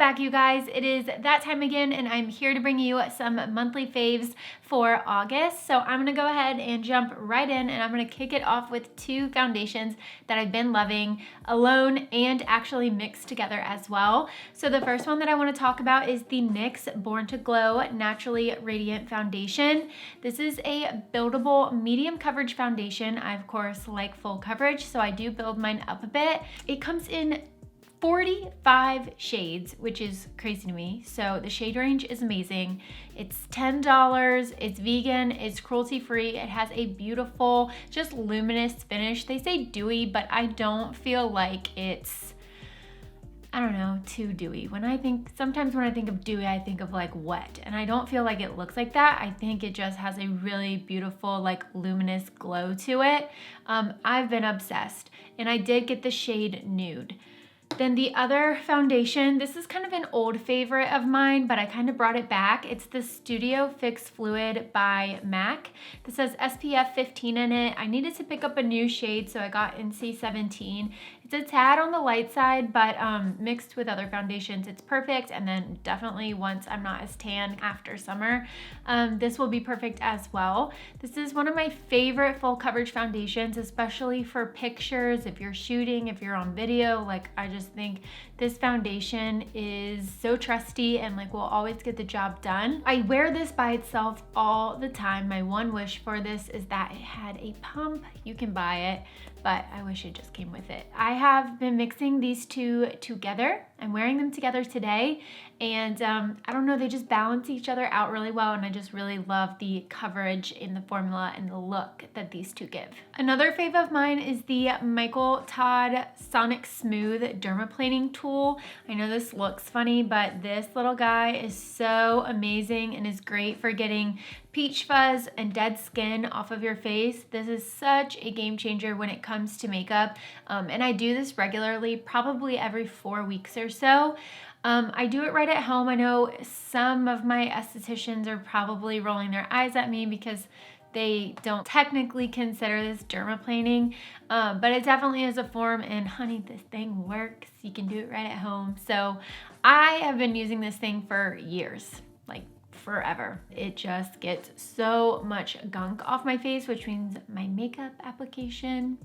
back, you guys. It is that time again, and I'm here to bring you some monthly faves for August. So I'm gonna go ahead and jump right in, and I'm gonna kick it off with two foundations that I've been loving alone and actually mixed together as well. So the first one that I wanna talk about is the NYX Born to Glow Naturally Radiant Foundation. This is a buildable medium coverage foundation. I, of course, like full coverage, so I do build mine up a bit. It comes in 45 shades, which is crazy to me. So the shade range is amazing. It's $10, it's vegan, it's cruelty-free. It has a beautiful, just luminous finish. They say dewy, but I don't feel like it's, I don't know, too dewy. Sometimes when I think of dewy, I think of like wet, and I don't feel like it looks like that. I think it just has a really beautiful, like luminous glow to it. I've been obsessed, and I did get the shade Nude. Then the other foundation, this is kind of an old favorite of mine, but I kind of brought it back. It's the Studio Fix Fluid by MAC. This says SPF 15 in it. I needed to pick up a new shade, so I got NC 17. It's a tad on the light side, but mixed with other foundations, it's perfect. And then definitely once I'm not as tan after summer, this will be perfect as well. This is one of my favorite full coverage foundations, especially for pictures, if you're shooting, if you're on video. Like, I just think this foundation is so trusty and like will always get the job done. I wear this by itself all the time. My one wish for this is that it had a pump. You can buy it, but I wish it just came with it. I have been mixing these two together. I'm wearing them together today, and I don't know, they just balance each other out really well, and I just really love the coverage in the formula and the look that these two give. Another fave of mine is the Todd SonicSmooth dermaplaning tool. I know this looks funny, but this little guy is so amazing and is great for getting peach fuzz and dead skin off of your face. This is such a game changer when it comes to makeup, and I do this regularly, probably every 4 weeks or so. I do it right at home. I know some of my estheticians are probably rolling their eyes at me because they don't technically consider this dermaplaning, but it definitely is a form, and honey, this thing works. You can do it right at home. So I have been using this thing for years, like forever. It just gets so much gunk off my face, which means my makeup application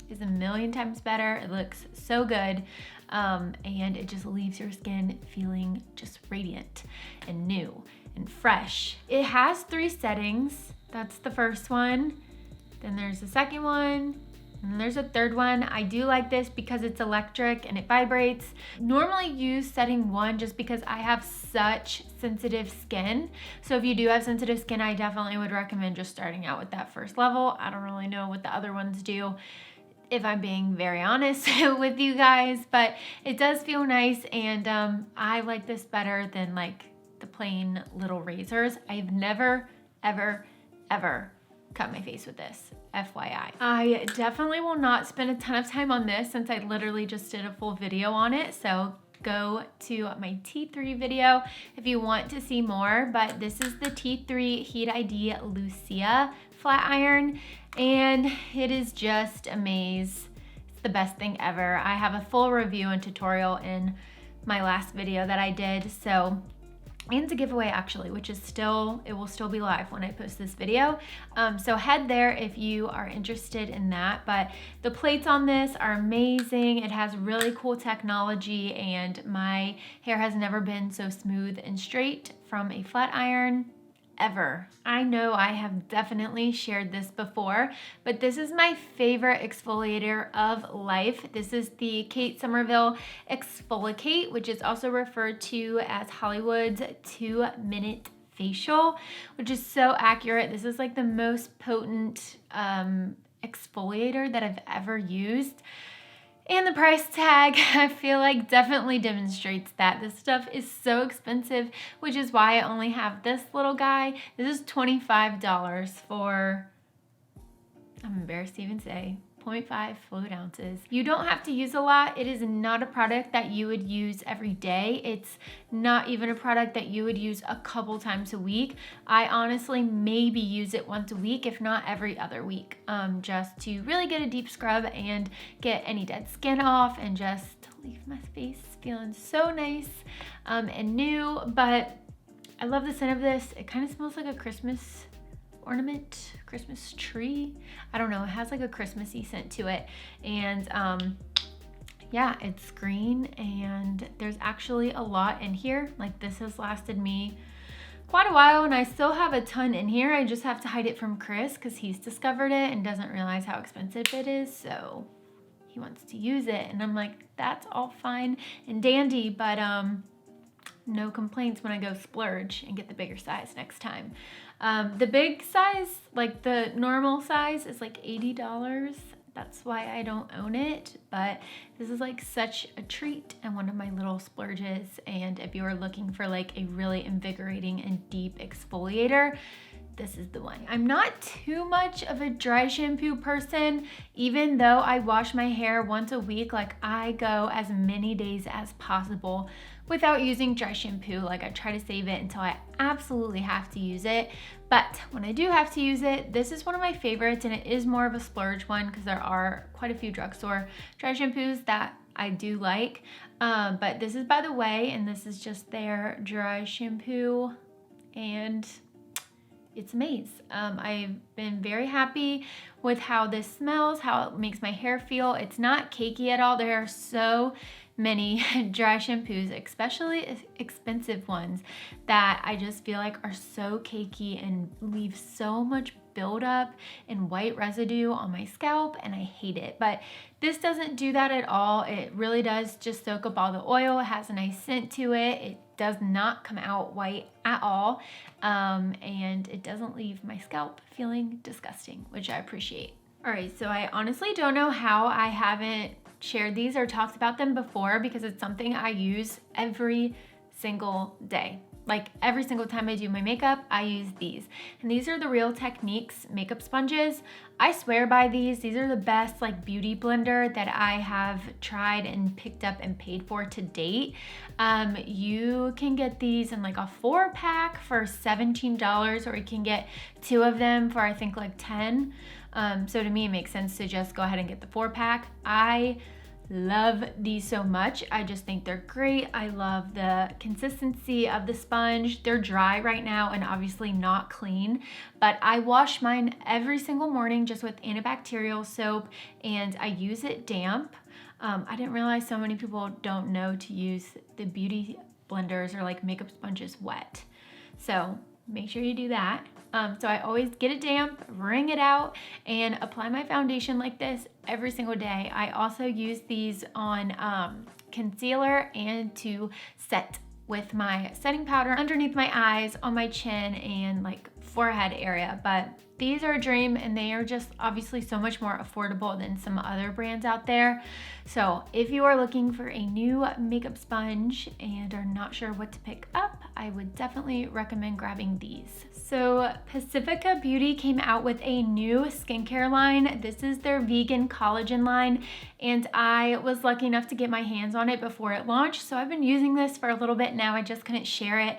is a million times better. It looks so good, and it just leaves your skin feeling just radiant and new and fresh. It has 3 settings. That's the first one. Then there's the second one, and then there's a third one. I do like this because it's electric and it vibrates. Normally use setting 1 just because I have such sensitive skin. So if you do have sensitive skin, I definitely would recommend just starting out with that first level. I don't really know what the other ones do, if I'm being very honest with you guys, but it does feel nice, and I like this better than like the plain little razors. I've never, ever cut my face with this, FYI. I definitely will not spend a ton of time on this since I literally just did a full video on it, so go to my T3 video if you want to see more. But this is the T3 Heat ID Lucea flat iron, and it is just amazing. It's the best thing ever. I have a full review and tutorial in my last video that I did, so, and a giveaway actually, which is it will still be live when I post this video. So head there if you are interested in that. But the plates on this are amazing. It has really cool technology, and my hair has never been so smooth and straight from a flat iron ever. I know I have definitely shared this before, but this is my favorite exfoliator of life. This is the Kait Somerville Exfoliate, which is also referred to as Hollywood's 2-minute facial, which is so accurate. This is like the most potent exfoliator that I've ever used. And the price tag, I feel like, definitely demonstrates that. This stuff is so expensive, which is why I only have this little guy. This is $25 for, I'm embarrassed to even say, 0.5 fluid ounces. You don't have to use a lot. It is not a product that you would use every day. It's not even a product that you would use a couple times a week. I honestly maybe use it once a week, if not every other week, just to really get a deep scrub and get any dead skin off and just leave my face feeling so nice and new. But I love the scent of this. It kind of smells like a Christmas ornament, Christmas tree. I don't know, it has like a Christmassy scent to it. And yeah, it's green and there's actually a lot in here. Like this has lasted me quite a while and I still have a ton in here. I just have to hide it from Chris because he's discovered it and doesn't realize how expensive it is. So he wants to use it and I'm like, that's all fine and dandy, but no complaints when I go splurge and get the bigger size next time. The big size, like the normal size, is like $80. That's why I don't own it, but this is like such a treat and one of my little splurges. And if you are looking for like a really invigorating and deep exfoliator, this is the one. I'm not too much of a dry shampoo person, even though I wash my hair once a week. Like I go as many days as possible without using dry shampoo. Like I try to save it until I absolutely have to use it. But when I do have to use it, this is one of my favorites and it is more of a splurge one because there are quite a few drugstore dry shampoos that I do like. But this is By the Way, and this is just their dry shampoo and it's amazing. I've been very happy with how this smells, how it makes my hair feel. It's not cakey at all. There are so many dry shampoos, especially expensive ones, that I just feel like are so cakey and leave so much buildup and white residue on my scalp, and I hate it. But this doesn't do that at all. It really does just soak up all the oil. It has a nice scent to it. It does not come out white at all, and it doesn't leave my scalp feeling disgusting, which I appreciate. All right, so I honestly don't know how I haven't shared these or talked about them before because it's something I use every single day. Like every single time I do my makeup, I use these. And these are the Real Techniques makeup sponges. I swear by these. These are the best like beauty blender that I have tried and picked up and paid for to date. You can get these in like a 4-pack for $17, or you can get 2 of them for I think like 10. So to me, it makes sense to just go ahead and get the 4-pack. I love these so much. I just think they're great. I love the consistency of the sponge. They're dry right now and obviously not clean, but I wash mine every single morning just with antibacterial soap and I use it damp. I didn't realize so many people don't know to use the beauty blenders or like makeup sponges wet. So make sure you do that. So I always get it damp, wring it out, and apply my foundation like this every single day. I also use these on concealer and to set with my setting powder underneath my eyes, on my chin, and like forehead area. But these are a dream and they are just obviously so much more affordable than some other brands out there. So if you are looking for a new makeup sponge and are not sure what to pick up, I would definitely recommend grabbing these. So Pacifica Beauty came out with a new skincare line. This is their vegan collagen line, and I was lucky enough to get my hands on it before it launched. So I've been using this for a little bit now. I just couldn't share it.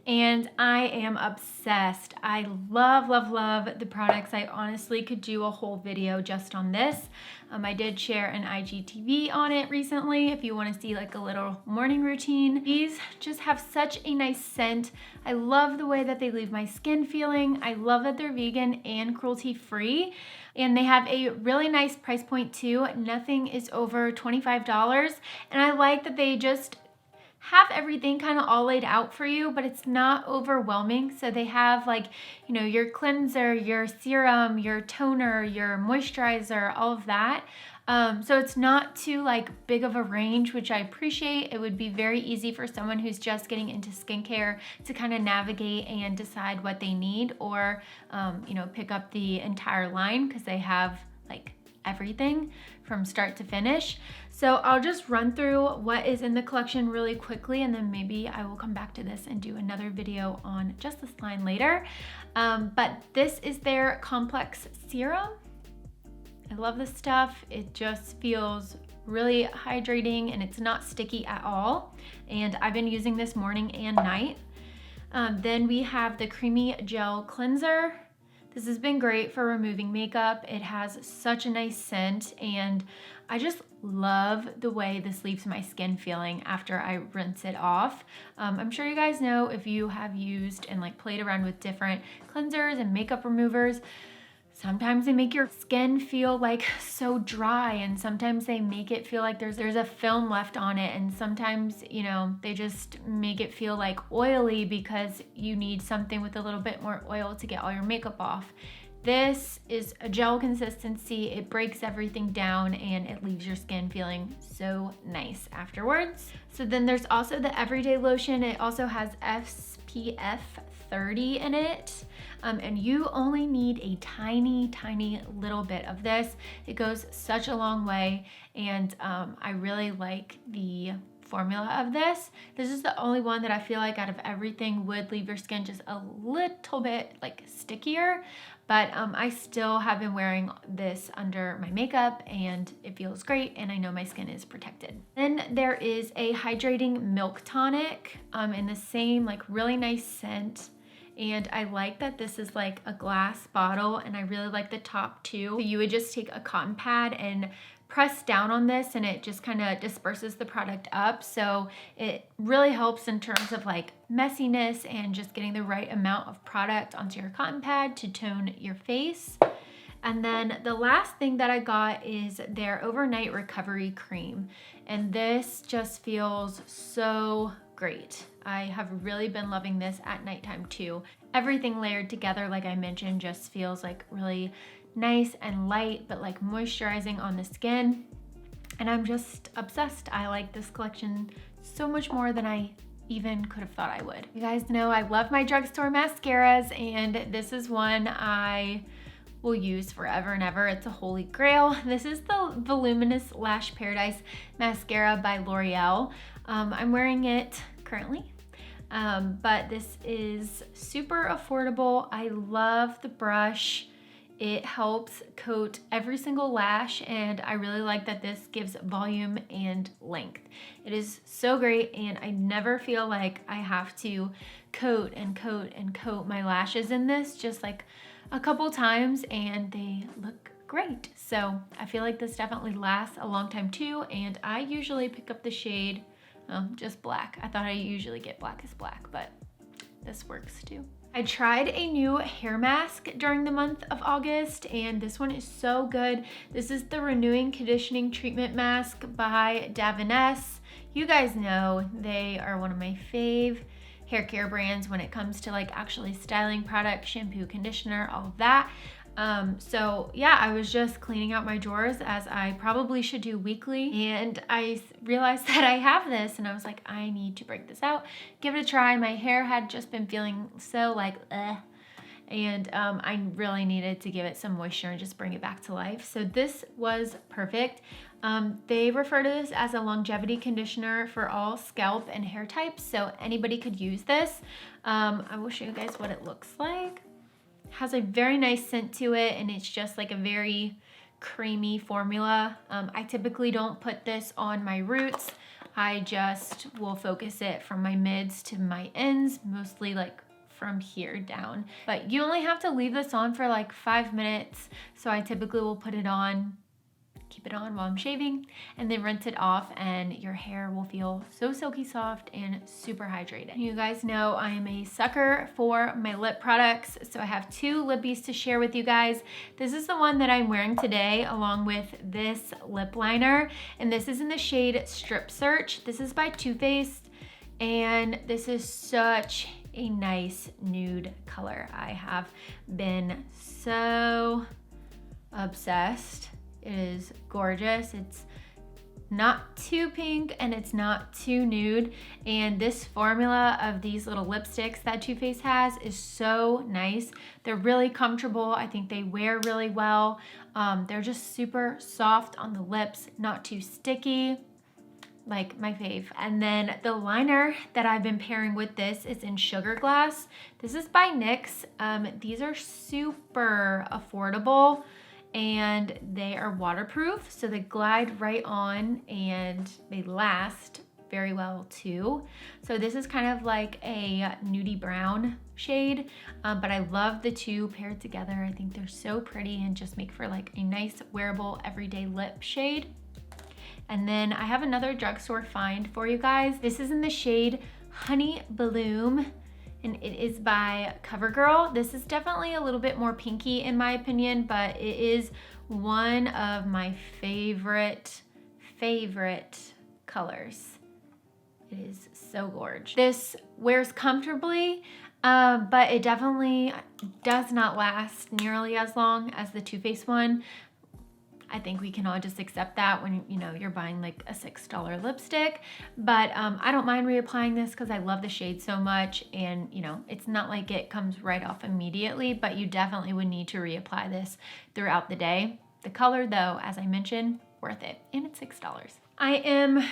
And I am obsessed. I love, love, love the products. I honestly could do a whole video just on this. I did share an IGTV on it recently if you want to see like a little morning routine. These just have such a nice scent. I love the way that they leave my skin feeling. I love that they're vegan and cruelty free. And they have a really nice price point too. Nothing is over $25. And I like that they just have everything kind of all laid out for you, but it's not overwhelming. So they have like, you know, your cleanser, your serum, your toner, your moisturizer, all of that. So it's not too like big of a range, which I appreciate. It would be very easy for someone who's just getting into skincare to kind of navigate and decide what they need, or, you know, pick up the entire line because they have like everything from start to finish. So I'll just run through what is in the collection really quickly, and then maybe I will come back to this and do another video on just this line later. But this is their complex serum. I love this stuff. It just feels really hydrating and it's not sticky at all. And I've been using this morning and night. Then we have the Creamy Gel Cleanser. This has been great for removing makeup. It has such a nice scent and I just love the way this leaves my skin feeling after I rinse it off. I'm sure you guys know, if you have used and like played around with different cleansers and makeup removers, sometimes they make your skin feel like so dry, and sometimes they make it feel like there's a film left on it, and sometimes, you know, they just make it feel like oily because you need something with a little bit more oil to get all your makeup off. This is a gel consistency. It breaks everything down and it leaves your skin feeling so nice afterwards. So then there's also the Everyday Lotion. It also has SPF 30 in it. And you only need a tiny little bit of this. It goes such a long way, and I really like the formula of this. This is the only one that I feel like out of everything would leave your skin just a little bit like stickier, but I still have been wearing this under my makeup and it feels great, and I know my skin is protected. Then there is a hydrating milk tonic in the same like really nice scent. And I like that this is like a glass bottle, and I really like the top too. So you would just take a cotton pad and press down on this and it just kind of disperses the product up. So it really helps in terms of like messiness and just getting the right amount of product onto your cotton pad to tone your face. And then the last thing that I got is their overnight recovery cream. And this just feels so great. I have really been loving this at nighttime too. Everything layered together, like I mentioned, just feels like really nice and light, but like moisturizing on the skin. And I'm just obsessed. I like this collection so much more than I even could have thought I would. You guys know I love my drugstore mascaras, and this is one I will use forever and ever. It's a holy grail. This is the Voluminous Lash Paradise Mascara by L'Oreal. I'm wearing it currently, but this is super affordable. I love the brush. It helps coat every single lash, and I really like that this gives volume and length. It is so great, and I never feel like I have to coat and coat and coat my lashes in this, just like a couple times, and they look great. So I feel like this definitely lasts a long time too, and I usually pick up the shade just black. I thought I usually get blackest black, but this works too. I tried a new hair mask during the month of August, and this one is so good. This is the Renewing Conditioning Treatment Mask by Davines. You guys know they are one of my fave hair care brands when it comes to like actually styling products, shampoo, conditioner, all of that. So yeah, I was just cleaning out my drawers, as I probably should do weekly, and I realized that I have this, and I was like, I need to break this out, give it a try. My hair had just been feeling so like and I really needed to give it some moisture and just bring it back to life. So this was perfect. They refer to this as a longevity conditioner for all scalp and hair types, so anybody could use this. I will show you guys what it looks like. Has a very nice scent to it, and it's just like a very creamy formula. I typically don't put this on my roots. I just will focus it from my mids to my ends, mostly like from here down. But you only have to leave this on for like 5 minutes. So I typically will put it on, keep it on while I'm shaving, and then rinse it off, and your hair will feel so silky soft and super hydrated. You guys know I am a sucker for my lip products, so I have 2 lippies to share with you guys. This is the one that I'm wearing today along with this lip liner, and this is in the shade Strip Search. This is by Too Faced, and this is such a nice nude color. I have been so obsessed. It is gorgeous. It's not too pink and it's not too nude. And this formula of these little lipsticks that Too Faced has is so nice. They're really comfortable. I think they wear really well. They're just super soft on the lips, not too sticky, like my fave. And then the liner that I've been pairing with this is in Sugar Glass. This is by NYX. These are super affordable, and they are waterproof, so they glide right on and they last very well too. So this is kind of like a nudie brown shade, but I love the two paired together. I think they're so pretty and just make for like a nice wearable everyday lip shade. And then I have another drugstore find for you guys. This is in the shade Honey Bloom, and it is by CoverGirl. This is definitely a little bit more pinky in my opinion, but it is one of my favorite colors. It is so gorgeous. This wears comfortably, but it definitely does not last nearly as long as the Too Faced one. I think we can all just accept that when, you know, you're buying like a $6 lipstick, but I don't mind reapplying this because I love the shade so much, and you know, it's not like it comes right off immediately, but you definitely would need to reapply this throughout the day. The color though, as I mentioned, worth it, and it's $6. I am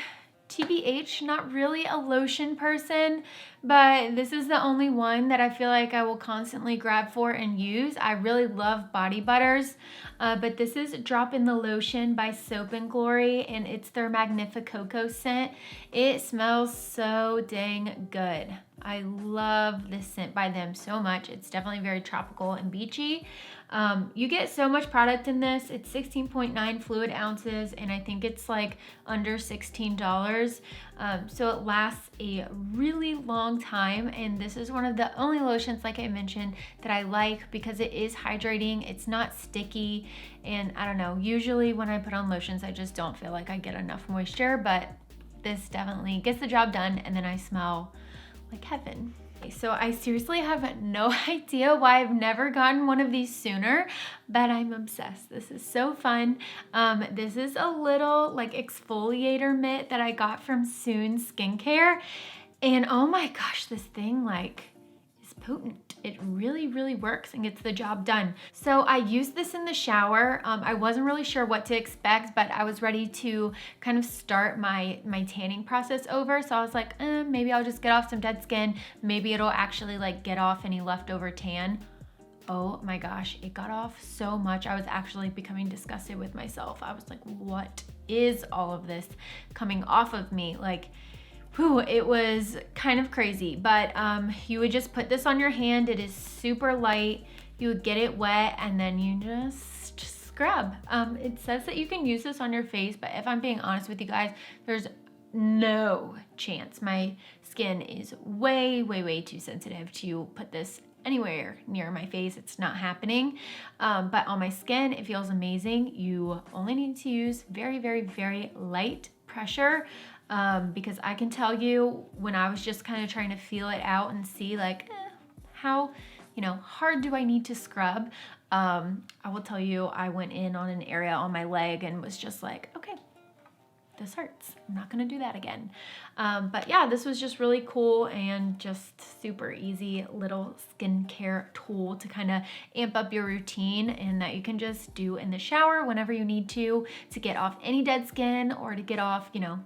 TBH, not really a lotion person, but this is the only one that I feel like I will constantly grab for and use. I really love body butters, but this is Drop in the Lotion by Soap & Glory, and it's their Magnificoco scent. It smells so dang good. I love this scent by them so much. It's definitely very tropical and beachy. You get so much product in this. It's 16.9 fluid ounces, and I think it's like under $16. So it lasts a really long time, and this is one of the only lotions, like I mentioned, that I like because it is hydrating. It's not sticky, and I don't know, usually when I put on lotions, I just don't feel like I get enough moisture, but this definitely gets the job done, and then I smell like heaven. So I seriously have no idea why I've never gotten one of these sooner, but I'm obsessed. This is so fun. This is a little like exfoliator mitt that I got from Soon Skincare, and oh my gosh, this thing like is potent. It really, really works and gets the job done. So I used this in the shower. I wasn't really sure what to expect, but I was ready to kind of start my tanning process over. So I was like, maybe I'll just get off some dead skin. Maybe it'll actually like get off any leftover tan. Oh my gosh, it got off so much. I was actually becoming disgusted with myself. I was like, what is all of this coming off of me? Like, whew, it was kind of crazy, but you would just put this on your hand. It is super light. You would get it wet and then you just scrub. It says that you can use this on your face, but if I'm being honest with you guys, there's no chance. My skin is way, way, way too sensitive to put this anywhere near my face. It's not happening. But on my skin, it feels amazing. You only need to use very, very, very light pressure. Because I can tell you when I was just kind of trying to feel it out and see like how, you know, hard do I need to scrub? I will tell you, I went in on an area on my leg and was just like, okay, this hurts. I'm not gonna do that again. But yeah, this was just really cool and just super easy little skincare tool to kind of amp up your routine, and that you can just do in the shower whenever you need to get off any dead skin or to get off, you know,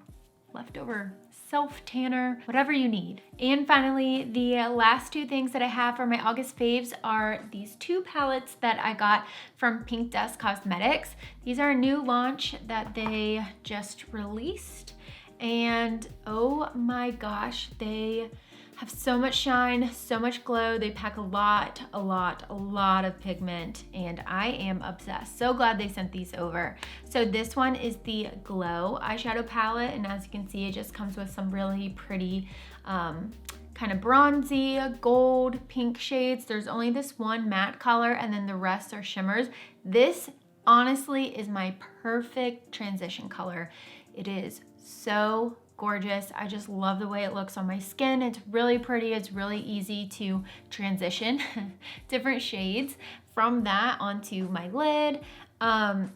leftover self-tanner, whatever you need. And finally, the last two things that I have for my August faves are these two palettes that I got from Pink Dust Cosmetics. These are a new launch that they just released, and oh my gosh, they have so much shine, so much glow. They pack a lot of pigment, and I am obsessed. So glad they sent these over. So this one is the Glow eyeshadow palette, and as you can see, it just comes with some really pretty kind of bronzy, gold, pink shades. There's only this one matte color, and then the rest are shimmers. This honestly is my perfect transition color. It is so gorgeous. I just love the way it looks on my skin. It's really pretty. It's really easy to transition different shades from that onto my lid.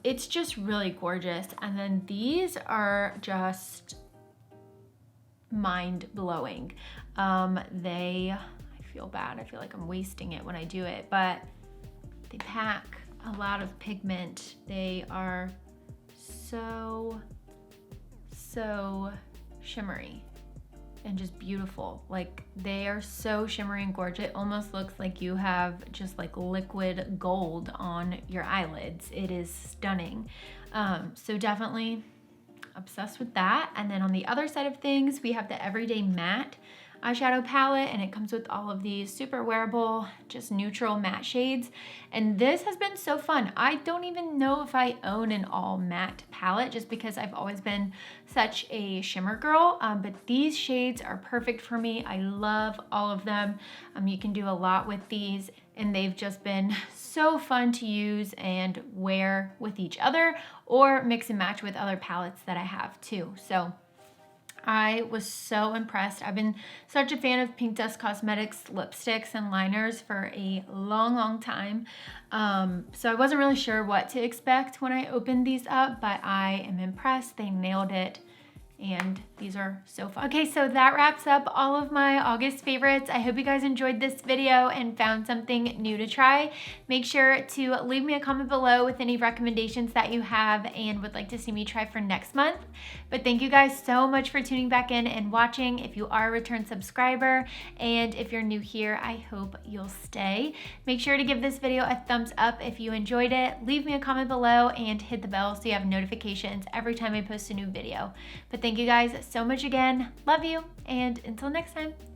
It's just really gorgeous. And then these are just mind-blowing. I feel bad. I feel like I'm wasting it when I do it, but they pack a lot of pigment. They are so shimmery. and just beautiful. Like, they are so shimmery and gorgeous. It almost looks like you have just like liquid gold on your eyelids. It is stunning. So definitely obsessed with that. And then on the other side of things, we have the Everyday Matte eyeshadow palette, and it comes with all of these super wearable, just neutral matte shades. And this has been so fun. I don't even know if I own an all matte palette, just because I've always been such a shimmer girl, but these shades are perfect for me. I love all of them. You can do a lot with these, and they've just been so fun to use and wear with each other, or mix and match with other palettes that I have too. So I was so impressed. I've been such a fan of Pink Dust Cosmetics lipsticks and liners for a long time. So I wasn't really sure what to expect when I opened these up, but I am impressed. They nailed it. And these are so fun. Okay, so that wraps up all of my August favorites. I hope you guys enjoyed this video and found something new to try. Make sure to leave me a comment below with any recommendations that you have and would like to see me try for next month. But thank you guys so much for tuning back in and watching. If you are a return subscriber, and if you're new here, I hope you'll stay. Make sure to give this video a thumbs up if you enjoyed it. Leave me a comment below and hit the bell so you have notifications every time I post a new video. But thank you guys so much again. Love you, and until next time.